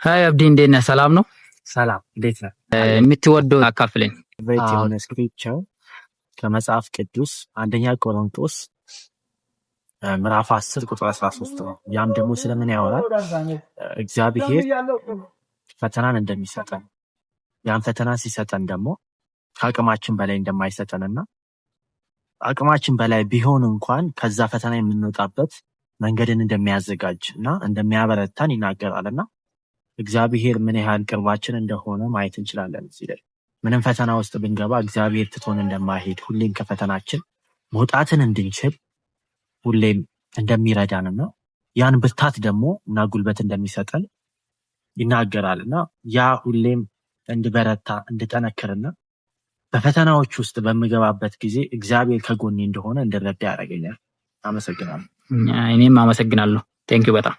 ሀይ አብዲ እንዴት ነህ? ሰላም ነው? ሰላም እንዴት ነህ? የምትወደው አካፍለኝ። ቤት የሆነ ስክሪፕቸር ከመጽሐፍ ቅዱስ አንደኛ ቆሮንቶስ ምዕራፍ 10 ቁጥር 13 ነው። ያም ደግሞ ስለምን ያወራል? እግዚአብሔር ፈተናን እንደሚሰጠን ያን ፈተና ሲሰጠን ደግሞ ከአቅማችን በላይ እንደማይሰጠንና አቅማችን በላይ ቢሆን እንኳን ከዛ ፈተና የምንወጣበት መንገድን እንደሚያዘጋጅ እና እንደሚያበረታን ይናገራልና እግዚአብሔር ምን ያህል ቅርባችን እንደሆነ ማየት እንችላለን። እዚህ ላይ ምንም ፈተና ውስጥ ብንገባ እግዚአብሔር ትቶን እንደማይሄድ ሁሌም ከፈተናችን መውጣትን እንድንችል ሁሌም እንደሚረዳንና ያን ብርታት ደግሞ እና ጉልበት እንደሚሰጠን ይናገራልና ያ ሁሌም እንድበረታ እንድጠነክርና በፈተናዎች ውስጥ በምገባበት ጊዜ እግዚአብሔር ከጎኔ እንደሆነ እንድረዳ ያደርገኛል። አመሰግናለሁ። እኔም አመሰግናለሁ። ቴንክ ዩ በጣም